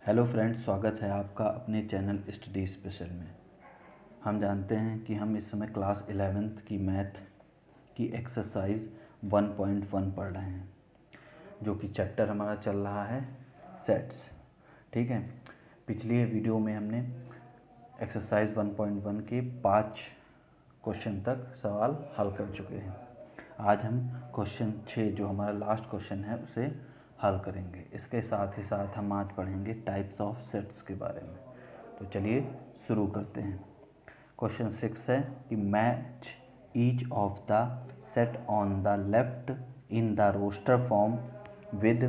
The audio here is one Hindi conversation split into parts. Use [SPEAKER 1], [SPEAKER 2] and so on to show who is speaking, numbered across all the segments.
[SPEAKER 1] हेलो फ्रेंड्स, स्वागत है आपका अपने चैनल स्टडी स्पेशल में। हम जानते हैं कि हम इस समय क्लास 11th की मैथ की एक्सरसाइज 1.1 पढ़ रहे हैं, जो कि चैप्टर हमारा चल रहा है सेट्स। ठीक है, पिछली वीडियो में हमने एक्सरसाइज 1.1 के 5 क्वेश्चन तक सवाल हल कर चुके हैं। आज हम क्वेश्चन 6 जो हमारा लास्ट क्वेश्चन है उसे हल करेंगे। इसके साथ ही साथ हम आज पढ़ेंगे टाइप्स ऑफ सेट्स के बारे में। तो चलिए शुरू करते हैं। क्वेश्चन 6 है कि match each of the set on the left in the roster form with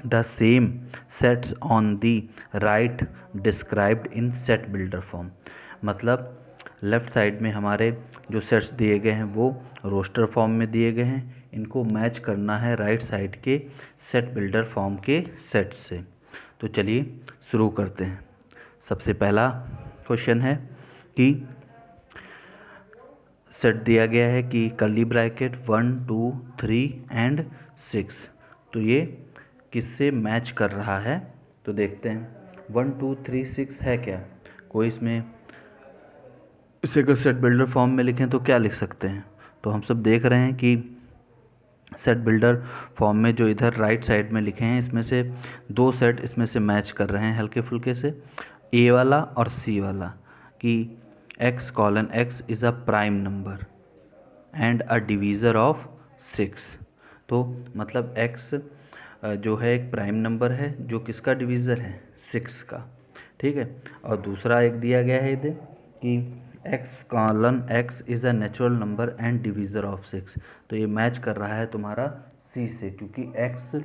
[SPEAKER 1] the same sets on the right described in set builder form. मतलब लेफ़्ट साइड में हमारे जो सेट्स दिए गए हैं वो रोस्टर फॉर्म में दिए गए हैं, इनको मैच करना है राइट साइड के सेट बिल्डर फॉर्म के सेट से। तो चलिए शुरू करते हैं। सबसे पहला क्वेश्चन है कि सेट दिया गया है कि कर्ली ब्रैकेट 1 2 3 एंड 6। तो ये किससे मैच कर रहा है तो देखते हैं। 1 2 3 6 है क्या? कोई इसमें इसे अगर सेट बिल्डर फॉर्म में लिखें तो क्या लिख सकते हैं? तो हम सब देख रहे हैं कि सेट बिल्डर फॉर्म में जो इधर राइट साइड में लिखे हैं इसमें से दो सेट इसमें से मैच कर रहे हैं हल्के फुल्के से, ए वाला और सी वाला, कि x colon x is a prime number and a divisor of 6। तो मतलब x जो है एक प्राइम नंबर है जो किसका डिवीज़र है? 6 का। ठीक है, और दूसरा एक दिया गया है इधर कि x colon x is a natural number and divisor of 6। तो ये मैच कर रहा है तुम्हारा सी से, क्योंकि x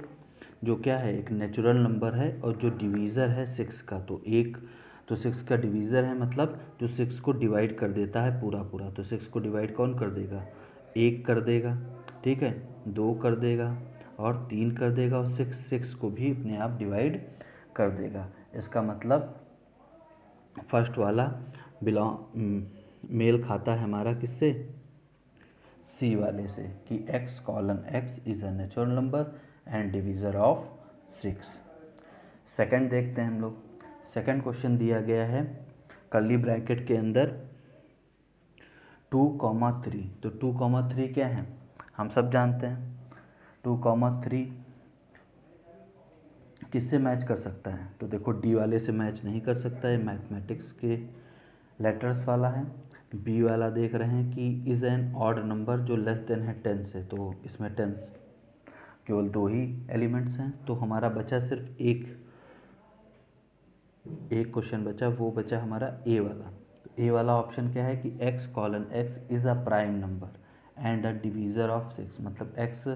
[SPEAKER 1] जो क्या है एक नेचुरल नंबर है और जो डिवीज़र है 6 का, तो एक तो 6 का डिवीज़र है, मतलब जो 6 को डिवाइड कर देता है पूरा पूरा। तो 6 को डिवाइड कौन कर देगा? 1 कर देगा, ठीक है, 2 कर देगा और 3 कर देगा, और 6 को भी अपने आप डिवाइड कर देगा। इसका मतलब फर्स्ट वाला मेल खाता है हमारा किससे? सी वाले से, कि x colon x is a natural number and divisor of 6। Second देखते हैं हम लोग। सेकंड क्वेश्चन दिया गया है कर्ली ब्रैकेट के अंदर 2,3। तो 2,3 क्या है? हम सब जानते हैं 2,3 किससे मैच कर सकता है? तो देखो डी वाले से मैच नहीं कर सकता है, मैथमेटिक्स के लेटर्स वाला है। बी वाला देख रहे हैं कि इज़ एन ऑड नंबर जो लेस देन है 10 से, तो इसमें 10 केवल 2 ही एलिमेंट्स हैं। तो हमारा बचा सिर्फ एक क्वेश्चन बचा, वो बचा हमारा ए वाला। तो ए वाला ऑप्शन क्या है कि x colon x is a prime number and a divisor of 6। मतलब x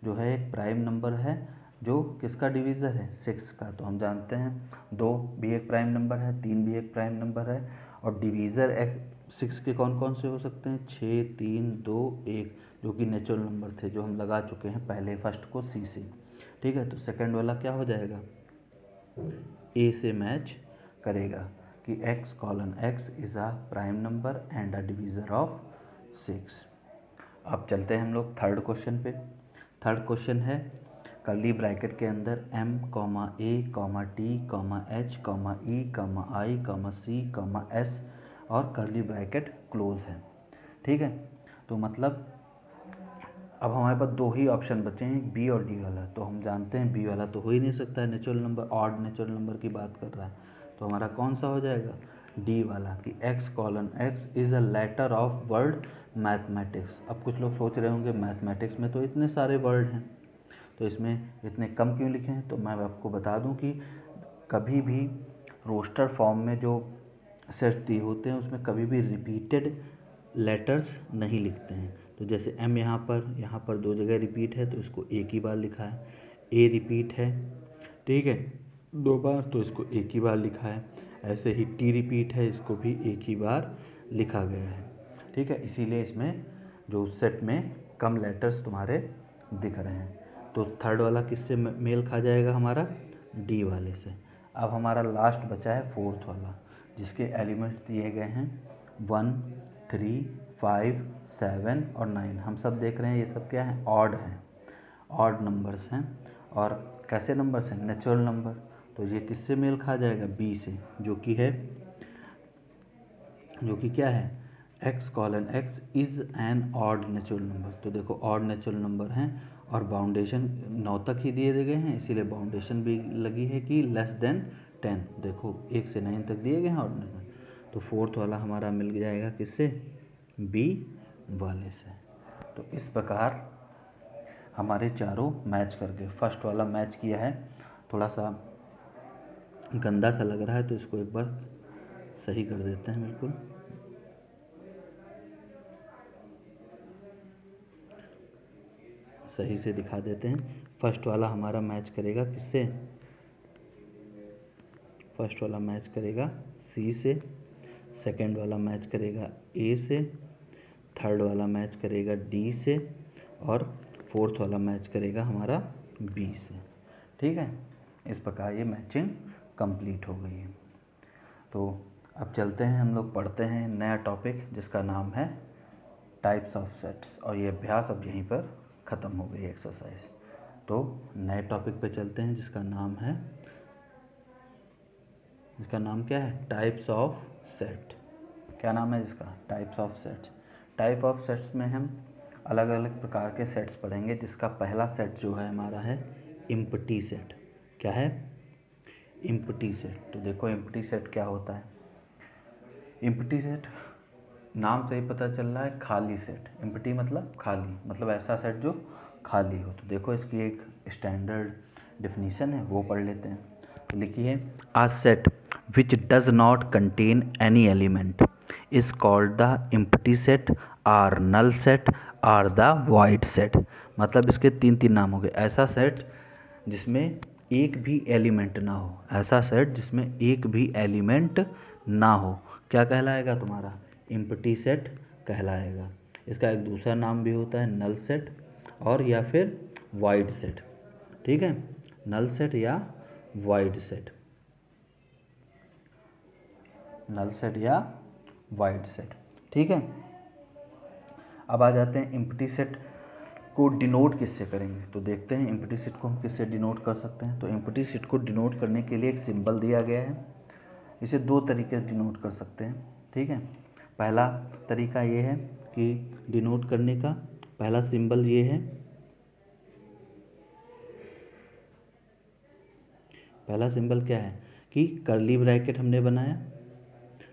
[SPEAKER 1] जो है एक प्राइम नंबर है जो किसका डिवीज़र है? 6 का। तो हम जानते हैं 2 भी एक प्राइम नंबर है, 3 भी एक प्राइम नंबर है, और डिवीज़र 6 के कौन कौन से हो सकते हैं? 6 3 2 1, जो कि नेचुरल नंबर थे जो हम लगा चुके हैं पहले फर्स्ट को सी से। ठीक है, तो सेकंड वाला क्या हो जाएगा? ए से मैच करेगा कि x colon x is a prime number and a divisor of 6। अब चलते हैं हम लोग थर्ड क्वेश्चन पे। थर्ड क्वेश्चन है कर्ली ब्रैकेट के अंदर m a t h e i c s और कर्ली ब्रैकेट क्लोज है। ठीक है, तो मतलब अब हमारे पास दो ही ऑप्शन बचे हैं, बी और डी वाला। तो हम जानते हैं बी वाला तो हो ही नहीं सकता है, natural number, odd natural number की बात कर रहा है। तो हमारा कौन सा हो जाएगा? डी वाला, कि x colon x is a letter of word mathematics. अब कुछ लोग सोच रहे होंगे मैथमेटिक्स में तो इतने सारे वर्ड हैं, तो इसमें इतने कम क्यों लिखे हैं? तो मैं आपको बता दूं कि कभी भी रोस्टर फॉर्म में जो सेट दिए होते हैं उसमें कभी भी रिपीटेड लेटर्स नहीं लिखते हैं। तो जैसे m यहाँ पर 2 जगह रिपीट है तो इसको एक ही बार लिखा है, a रिपीट है, ठीक है, 2 बार, तो इसको एक ही बार लिखा है। ऐसे ही t रिपीट है, इसको भी एक ही बार लिखा गया है। ठीक है, इसीलिए इसमें जो सेट में कम लेटर्स तुम्हारे दिख रहे हैं। तो थर्ड वाला किससे मेल खा जाएगा? हमारा डी वाले से। अब हमारा लास्ट बचा है फोर्थ वाला, जिसके एलिमेंट्स दिए गए हैं 1 3 5 7 और 9। हम सब देख रहे हैं ये सब क्या है? ऑड हैं, ऑड नंबर्स हैं, और कैसे नंबर से, नेचुरल नंबर। तो ये किससे मेल खा जाएगा, बी से, जो कि क्या है, x colon x is an odd natural number. तो देखो ऑड नेचुरल नंबर हैं और बाउंडेशन 9 तक ही दिए गए हैं, इसीलिए बाउंडेशन भी लगी है कि लेस देन 10। देखो 1 से 9 तक दिए गए हैं ऑड नेचुरल। तो फोर्थ वाला हमारा मिल जाएगा किससे, बी वाले से। तो इस प्रकार हमारे चारों मैच कर गए। फर्स्ट वाला मैच किया है, थोड़ा सा गंदा सा लग रहा है तो इसको एक बार सही कर देते हैं, बिल्कुल सही से दिखा देते हैं। फर्स्ट वाला हमारा मैच करेगा किससे, फर्स्ट वाला मैच करेगा सी से, सेकंड वाला मैच करेगा ए से, थर्ड वाला मैच करेगा डी से, और फोर्थ वाला मैच करेगा हमारा बी से। ठीक है, इस प्रकार ये मैचिंग कंप्लीट हो गई है। तो अब चलते हैं, हम लोग पढ़ते हैं नया टॉपिक जिसका नाम है टाइप्स ऑफ सेट्स, और ये अभ्यास अब यहीं पर ख़त्म हो गई एक्सरसाइज। तो नए टॉपिक पे चलते हैं जिसका नाम क्या है, टाइप्स ऑफ सेट। क्या नाम है इसका, types of sets. Type of sets में हम अलग अलग प्रकार के सेट्स पढ़ेंगे, जिसका पहला सेट जो है हमारा है एम्प्टी सेट। क्या है, एम्प्टी सेट। तो देखो एम्प्टी सेट क्या होता है, एम्प्टी सेट नाम से ही पता चल रहा है खाली सेट। एम्प्टी मतलब खाली, मतलब ऐसा सेट जो खाली हो। तो देखो इसकी एक स्टैंडर्ड डेफिनीशन है, वो पढ़ लेते हैं। तो लिखिए, a set which does not contain any element is called the empty set, or null set, or the void set. मतलब इसके तीन तीन नाम हो गए। ऐसा सेट जिसमें एक भी एलिमेंट ना हो, ऐसा सेट जिसमें एक भी एलिमेंट ना हो, क्या कहलाएगा तुम्हारा, एम्प्टी सेट कहलाएगा। इसका एक दूसरा नाम भी होता है नल सेट और या फिर वाइड सेट। ठीक है, नल सेट या वाइड सेट, नल सेट या वाइड सेट। ठीक है, अब आ जाते हैं एम्प्टी सेट को डिनोट किससे करेंगे। तो देखते हैं एम्प्टी सेट को हम किससे डिनोट कर सकते हैं। तो एम्प्टी सेट को डिनोट करने के लिए एक सिंबल दिया गया है। इसे दो तरीके से डिनोट कर सकते हैं। ठीक है, पहला तरीका ये है कि डिनोट करने का पहला सिंबल ये है, पहला सिंबल क्या है कि कर्ली ब्रैकेट हमने बनाया,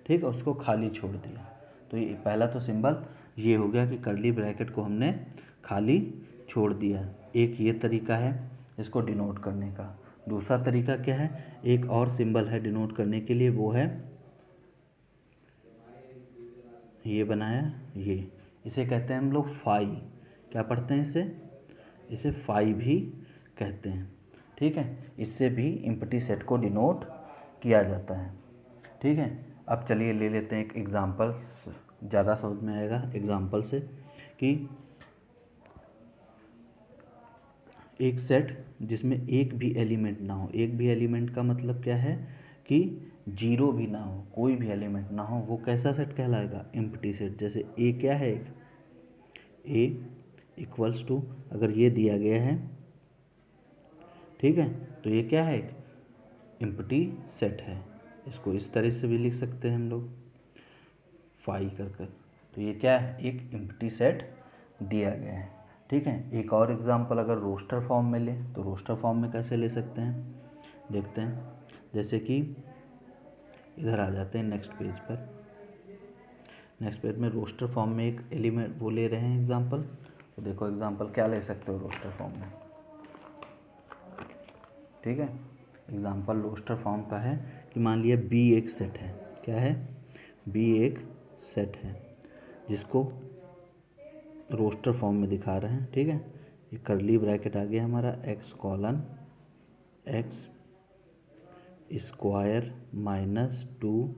[SPEAKER 1] ठीक है, उसको खाली छोड़ दिया। तो ये पहला तो सिंबल ये हो गया कि कर्ली ब्रैकेट को हमने खाली छोड़ दिया। एक ये तरीका है इसको डिनोट करने का। दूसरा तरीका क्या है, एक और सिंबल है डिनोट करने के लिए, वो है ये बनाया, ये, इसे कहते हैं हम लोग फाई। क्या पढ़ते हैं इसे फाई भी कहते हैं। ठीक है, इससे भी एम्प्टी सेट को डिनोट किया जाता है। ठीक है, अब चलिए ले लेते हैं एक एग्जांपल, ज़्यादा समझ में आएगा एग्जांपल से, कि एक सेट जिसमें एक भी एलिमेंट ना हो। एक भी एलिमेंट का मतलब क्या है कि जीरो भी ना हो, कोई भी एलिमेंट ना हो, वो कैसा सेट कहलाएगा, एम्प्टी सेट। जैसे ए क्या है, एक ए इक्वल्स टू, अगर ये दिया गया है, ठीक है, तो ये क्या है, एक एम्प्टी सेट है। इसको इस तरह से भी लिख सकते हैं हम लोग, फाई कर कर। तो ये क्या है, एक एम्प्टी सेट दिया गया है। ठीक है, एक और एग्जांपल अगर रोस्टर फॉर्म में ले, तो रोस्टर फॉर्म में कैसे ले सकते हैं, देखते हैं। जैसे कि इधर आ जाते हैं नेक्स्ट पेज पर। नेक्स्ट पेज में रोस्टर फॉर्म में एक एलिमेंट वो ले रहे हैं एग्जांपल। तो देखो एग्जांपल क्या ले सकते हो रोस्टर फॉर्म में। ठीक है, एग्जांपल रोस्टर फॉर्म का है कि मान लिया बी एक सेट है। क्या है, बी एक सेट है जिसको रोस्टर फॉर्म में दिखा रहे हैं। ठीक है, ये कर्ली ब्रैकेट आ गया हमारा, x colon x square minus 2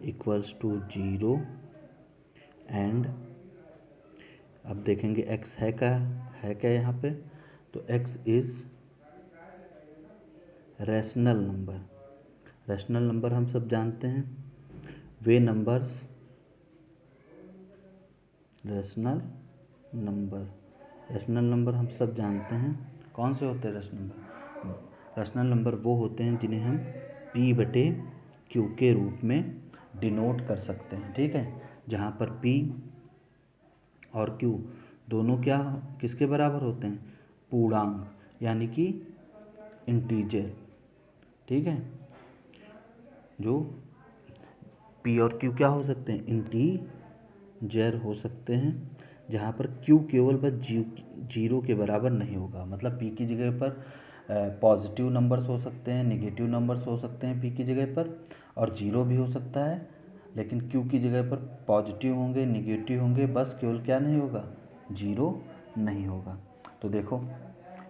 [SPEAKER 1] equals to 0 and, अब देखेंगे एक्स है क्या यहाँ पे, तो x is rational number. Rational number हम सब जानते हैं, वे नंबर्स, रैशनल नंबर हम सब जानते हैं कौन से होते हैं रैशनल नंबर, रैशनल नंबर वो होते हैं जिन्हें हम P/Q के रूप में डिनोट कर सकते हैं, ठीक है, जहाँ पर P और Q दोनों क्या किसके बराबर होते हैं, पूर्णांक, यानी कि इंटीजर, ठीक है, जो P और Q क्या हो सकते हैं, इंटीजर हो सकते हैं, जहाँ पर Q केवल बस जीरो के बराबर नहीं होगा, मतलब P की जगह पर पॉजिटिव नंबर्स हो सकते हैं, नेगेटिव नंबर्स हो सकते हैं P की जगह पर, और जीरो भी हो सकता है, लेकिन Q की जगह पर पॉजिटिव होंगे, नेगेटिव होंगे, बस केवल क्या नहीं होगा, जीरो नहीं होगा। तो देखो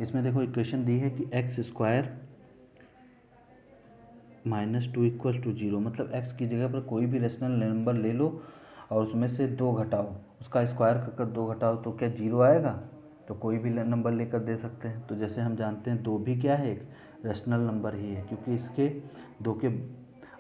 [SPEAKER 1] इसमें देखो इक्वेशन दी है कि x² -2 = 0, मतलब x की जगह पर कोई भी रेशनल नंबर ले लो और उसमें से 2 घटाओ, उसका स्क्वायर कर 2 घटाओ तो क्या जीरो आएगा, तो कोई भी नंबर लेकर दे सकते हैं। तो जैसे हम जानते हैं 2 भी क्या है, एक रेशनल नंबर ही है, क्योंकि इसके 2 के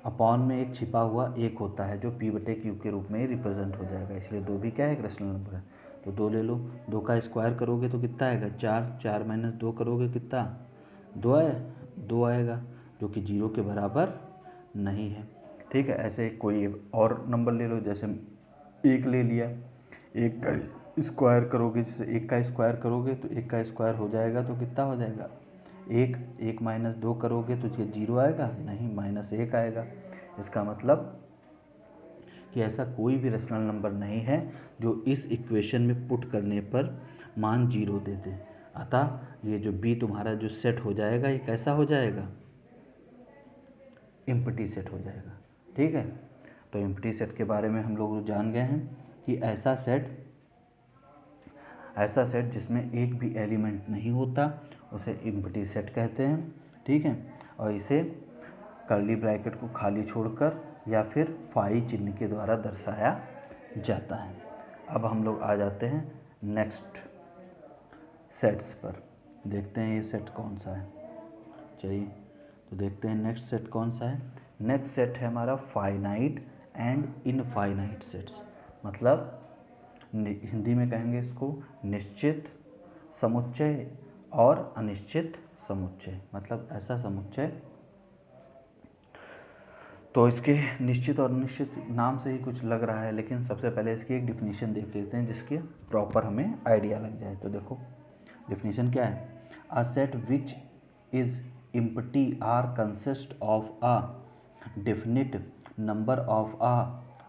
[SPEAKER 1] अपॉन में एक छिपा हुआ एक होता है जो P/Q के रूप में ही रिप्रेजेंट हो जाएगा, इसलिए 2 भी क्या है, एक रेशनल नंबर है। तो 2 ले लो, 2 का स्क्वायर करोगे तो कितना आएगा, 4, 4 - 2 करोगे कितना, 2 आएगा, जो कि जीरो के बराबर नहीं है, ठीक है। ऐसे कोई और नंबर ले लो, जैसे 1 ले लिया, 1 का स्क्वायर करोगे, जैसे 1 का स्क्वायर करोगे तो 1 का स्क्वायर हो जाएगा तो कितना हो जाएगा, 1, 1 - 2 करोगे तो ये जीरो आएगा नहीं, -1 आएगा। इसका मतलब कि ऐसा कोई भी रेशनल नंबर नहीं है जो इस इक्वेशन में पुट करने पर मान जीरो दे दे। अतः ये जो B तुम्हारा जो सेट हो जाएगा, ये कैसा हो जाएगा, एम्प्टी सेट हो जाएगा, ठीक है। तो एम्प्टी सेट के बारे में हम लोग जान गए हैं कि ऐसा सेट जिसमें एक भी एलिमेंट नहीं होता उसे एम्प्टी सेट कहते हैं, ठीक है। और इसे कर्ली ब्रैकेट को खाली छोड़कर या फिर फाई चिन्ह के द्वारा दर्शाया जाता है। अब हम लोग आ जाते हैं नेक्स्ट सेट्स पर, देखते हैं ये सेट कौन सा है। चलिए तो देखते हैं नेक्स्ट सेट कौन सा है। नेक्स्ट सेट है हमारा फाइनाइट एंड इनफाइनाइट सेट्स, मतलब हिंदी में कहेंगे इसको निश्चित समुच्चय और अनिश्चित समुच्चय, मतलब ऐसा समुच्चय। तो इसके निश्चित और अनिश्चित नाम से ही कुछ लग रहा है, लेकिन सबसे पहले इसकी एक डिफिनीशन देख लेते हैं जिसके प्रॉपर हमें आइडिया लग जाए। तो देखो डिफिनीशन क्या है, a set which is empty or consist of a definite number of a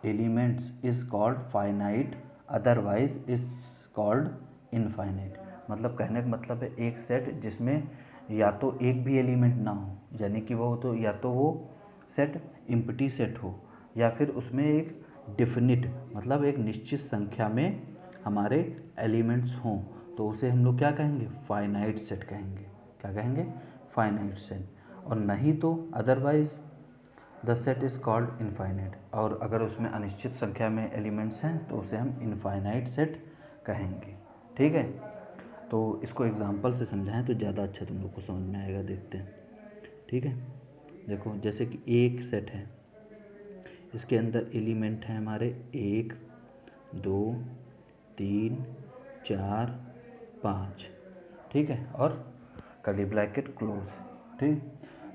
[SPEAKER 1] elements is called finite, otherwise is called infinite। मतलब कहने का मतलब है एक सेट जिसमें या तो एक भी एलिमेंट ना हो, यानी कि वो तो या तो वो सेट इम्पटी सेट हो, या फिर उसमें एक डिफिनिट मतलब एक निश्चित संख्या में हमारे एलिमेंट्स हों, तो उसे हम लोग क्या कहेंगे, फाइनाइट सेट कहेंगे। क्या कहेंगे, फाइनाइट सेट। और नहीं तो otherwise the set is called infinite, और अगर उसमें अनिश्चित संख्या में एलिमेंट्स हैं तो उसे हम इनफाइनाइट सेट कहेंगे, ठीक है। तो इसको एग्जांपल से समझाएं तो ज़्यादा अच्छा तुम लोग को समझ में आएगा, देखते हैं, ठीक है। देखो जैसे कि एक सेट है, इसके अंदर एलिमेंट हैं हमारे 1, 2, 3, 4, 5, ठीक है, और कर्ली ब्रैकेट क्लोज, ठीक।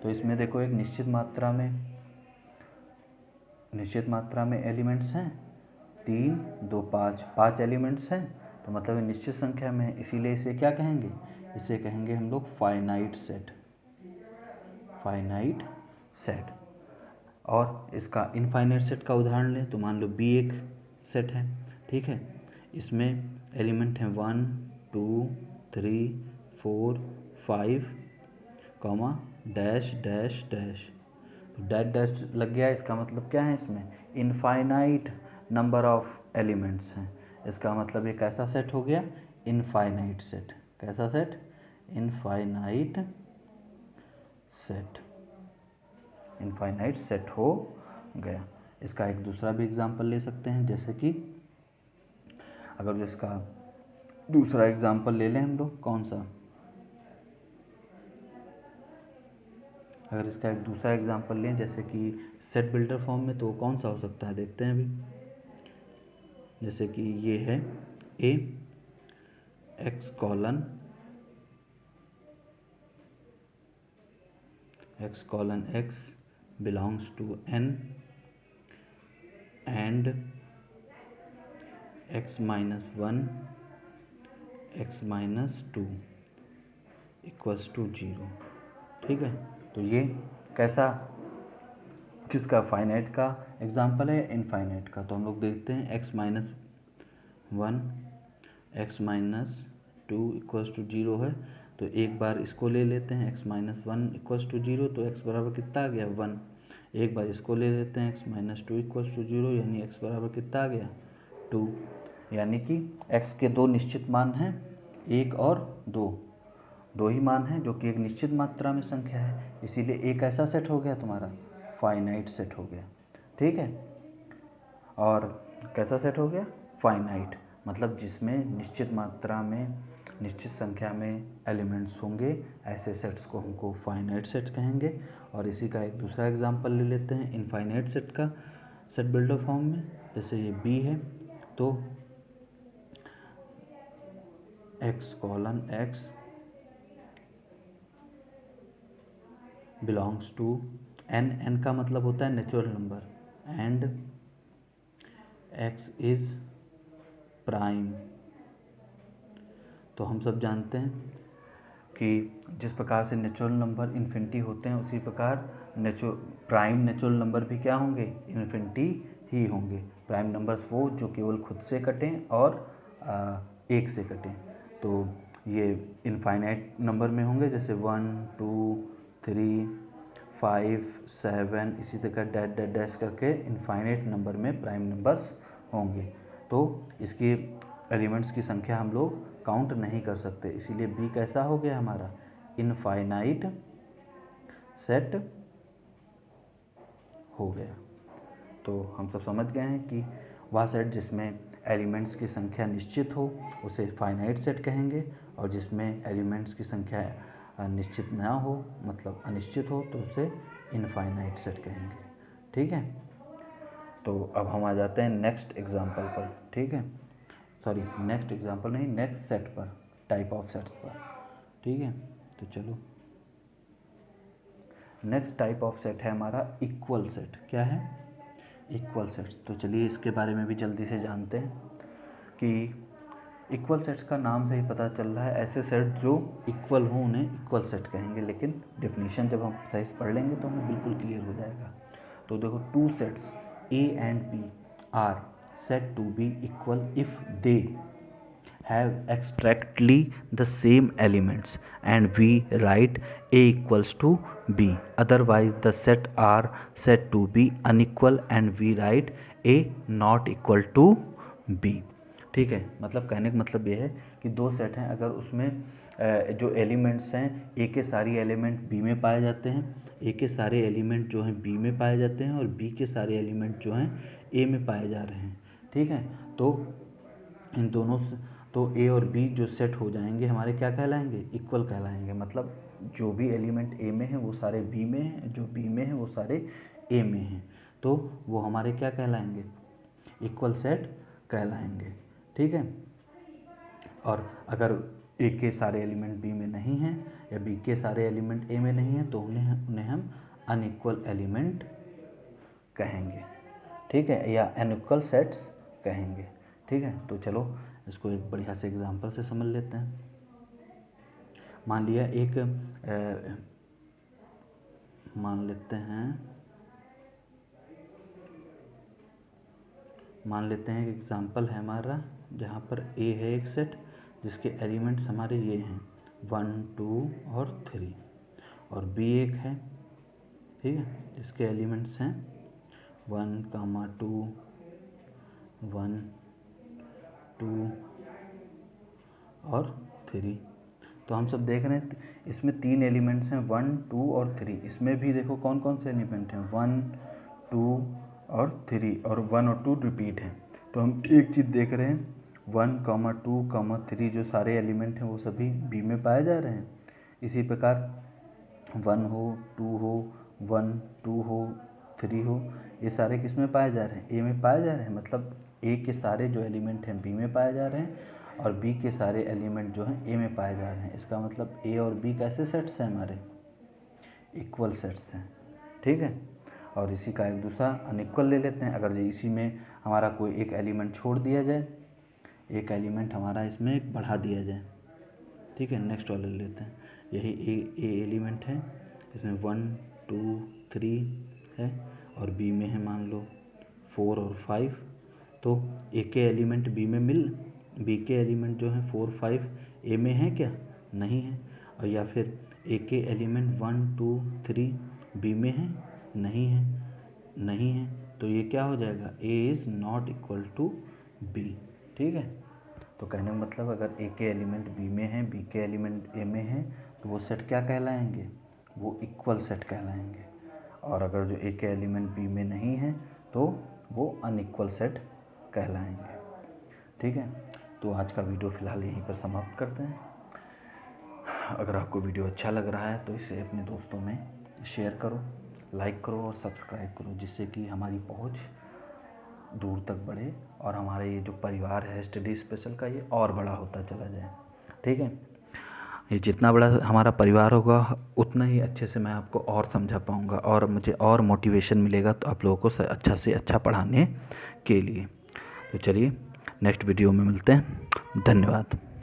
[SPEAKER 1] तो इसमें देखो एक निश्चित मात्रा में एलिमेंट्स हैं, 3, 2, 5 एलिमेंट्स हैं, तो मतलब ये निश्चित संख्या में है, इसीलिए इसे क्या कहेंगे, इसे कहेंगे हम लोग फाइनाइट सेट, फाइनाइट सेट। और इसका इनफाइनाइट सेट का उदाहरण लें तो मान लो B एक सेट है, ठीक है, इसमें एलिमेंट हैं 1, 2, 3, 4, 5, कॉमा डैश डैश डैश, तो डैश डैश लग गया, इसका मतलब क्या है, इसमें इनफाइनाइट नंबर ऑफ एलिमेंट्स हैं, इसका मतलब ये कैसा सेट हो गया, इनफाइनाइट सेट। कैसा set, infinite set, infinite set हो गया। इसका एक दूसरा भी एग्जांपल ले सकते हैं, जैसे कि अगर इसका दूसरा एग्जांपल ले लें हम लोग, कौन सा, अगर इसका एक दूसरा एग्जांपल लें जैसे कि सेट बिल्डर फॉर्म में, तो कौन सा हो सकता है, देखते हैं अभी। जैसे कि ये है A x : x colon x belongs to n and x minus 1 x minus 2 equals to 0। ठीक है, तो ये कैसा, किसका, फाइनाइट का एग्जाम्पल है, इनफाइनाइट का। तो हम लोग देखते हैं x minus 1 x minus 2 equals to 0 है, तो एक बार इसको ले लेते हैं x माइनस 1 इक्वल्स टू 0, तो x बराबर कितना आ गया 1। एक बार इसको ले लेते हैं x माइनस 2 इक्वल्स टू 0, यानी x बराबर कितना आ गया 2। यानी कि x के दो निश्चित मान हैं, 1 और 2, दो ही मान हैं जो कि एक निश्चित मात्रा में संख्या है, इसीलिए एक ऐसा सेट हो गया तुम्हारा फाइनाइट सेट हो गया। ठीक है, और कैसा सेट हो गया, फाइनाइट, मतलब जिसमें निश्चित मात्रा में निश्चित संख्या में एलिमेंट्स होंगे, ऐसे सेट्स को हमको फाइनाइट सेट कहेंगे। और इसी का एक दूसरा एग्जांपल ले लेते हैं इनफाइनाइट सेट का, सेट बिल्डर फॉर्म में। जैसे ये बी है, तो x colon x belongs to n, n का मतलब होता है natural number, and x is prime. तो हम सब जानते हैं कि जिस प्रकार से नेचुरल नंबर इन्फिनिटी होते हैं, उसी प्रकार प्राइम नेचुरल नंबर भी क्या होंगे, इन्फिनिटी ही होंगे। प्राइम नंबर्स वो जो केवल खुद से कटें और एक से कटें, तो ये इनफाइनाइट नंबर में होंगे, जैसे 1 2 3 5 7, इसी तरह डैश डैश डैश करके इनफाइनाइट नंबर में प्राइम नंबर्स होंगे। तो इसकी एलिमेंट्स की संख्या हम लोग काउंट नहीं कर सकते, इसीलिए बी कैसा हो गया हमारा, इनफाइनाइट सेट हो गया। तो हम सब समझ गए हैं कि वह सेट जिसमें एलिमेंट्स की संख्या निश्चित हो उसे फाइनाइट सेट कहेंगे, और जिसमें एलिमेंट्स की संख्या निश्चित ना हो, मतलब अनिश्चित हो, तो उसे इनफाइनाइट सेट कहेंगे। ठीक है, तो अब हम आ जाते हैं नेक्स्ट एग्जांपल पर। ठीक है, सॉरी नेक्स्ट एग्जांपल नहीं, नेक्स्ट सेट पर, टाइप ऑफ सेट्स पर। ठीक है, तो चलो नेक्स्ट टाइप ऑफ सेट है हमारा इक्वल सेट। क्या है, इक्वल सेट्स। तो चलिए इसके बारे में भी जल्दी से जानते हैं कि इक्वल सेट्स का नाम से ही पता चल रहा है, ऐसे सेट जो इक्वल हों उन्हें इक्वल सेट कहेंगे, लेकिन डेफिनेशन जब हम सही से पढ़ लेंगे तो हमें बिल्कुल क्लियर हो जाएगा। तो देखो, two sets A and B are said to be equal if they have exactly the same elements and we write A equals to B. Otherwise the set are said to be unequal and we write A not equal to B. ठीक है, मतलब कहने का मतलब ये है कि दो सेट हैं, अगर उसमें जो एलिमेंट्स हैं, ए के सारी एलिमेंट बी में पाए जाते हैं, ए के सारे एलिमेंट जो हैं बी में पाए जाते हैं, और बी के सारे एलिमेंट जो हैं ए में पाए जा रहे हैं। ठीक है, तो इन दोनों से, तो ए और बी जो सेट हो जाएंगे हमारे क्या कहलाएंगे, इक्वल कहलाएंगे। मतलब जो भी एलिमेंट ए में है वो सारे बी में हैं, जो बी में है वो सारे ए में हैं, तो वो हमारे क्या कहलाएंगे, इक्वल सेट कहलाएंगे। ठीक है, और अगर ए के सारे एलिमेंट बी में नहीं हैं या बी के सारे एलिमेंट ए में नहीं हैं, तो उन्हें हम अनइक्वल एलिमेंट कहेंगे। ठीक है, या अनइक्वल सेट्स कहेंगे। ठीक है, तो चलो इसको एक बढ़िया से एग्जांपल से समझ लेते हैं। मान लिया एक मान लेते हैं एक एग्जांपल है हमारा, जहाँ पर ए है एक सेट जिसके एलिमेंट्स हमारे ये हैं 1 2 और 3, और बी एक है, ठीक है, जिसके एलिमेंट्स हैं 1 2 1 2 और 3। तो हम सब देख रहे हैं इसमें तीन एलिमेंट्स हैं 1 2 और 3। इसमें भी देखो कौन कौन से एलिमेंट हैं 1 2 और 3, और 1 और 2 रिपीट हैं। तो हम एक चीज़ देख रहे हैं 1 2 3 जो सारे एलिमेंट हैं वो सभी बी में पाए जा रहे हैं। इसी प्रकार 1 हो 2 हो 1 2 हो 3 हो, ये सारे किस में पाए जा रहे हैं, ए में पाए जा रहे हैं। मतलब ए के सारे जो एलिमेंट हैं बी में पाए जा रहे हैं, और बी के सारे एलिमेंट जो हैं ए में पाए जा रहे हैं। इसका मतलब ए और बी कैसे सेट्स हैं हमारे, इक्वल सेट्स हैं, ठीक है। और इसी का एक दूसरा अनइक्वल ले लेते हैं। अगर इसी में हमारा कोई एक एलिमेंट छोड़ दिया जाए, एक एलिमेंट हमारा इसमें एक बढ़ा दिया जाए, ठीक है। नेक्स्ट वाले लेते हैं। यही ए एलिमेंट है, इसमें 1 2 3 है और बी में है मान लो 4 और 5। तो ए के एलिमेंट बी के एलिमेंट जो है 4 5 ए में है क्या? नहीं है। और या फिर ए के एलिमेंट 1 2 3 बी में है? नहीं है। तो ये क्या हो जाएगा? A is not equal to B, ठीक है। तो कहने का मतलब अगर ए के एलिमेंट बी में है, बी के एलिमेंट ए में है, तो वो सेट क्या कहलाएंगे? वो इक्वल सेट कहलाएंगे। और अगर जो ए के एलिमेंट बी में नहीं है तो वो अनइक्वल सेट कहलाएंगे, ठीक है। तो आज का वीडियो फ़िलहाल यहीं पर समाप्त करते हैं। अगर आपको वीडियो अच्छा लग रहा है तो इसे अपने दोस्तों में शेयर करो, लाइक करो और सब्सक्राइब करो, जिससे कि हमारी पहुंच दूर तक बढ़े और हमारे ये जो परिवार है स्टडी स्पेशल का ये और बड़ा होता चला जाए, ठीक है। ये जितना बड़ा हमारा परिवार होगा उतना ही अच्छे से मैं आपको और समझा पाऊँगा और मुझे और मोटिवेशन मिलेगा तो आप लोगों को अच्छा से अच्छा पढ़ाने के लिए। तो चलिए नेक्स्ट वीडियो में मिलते हैं। धन्यवाद।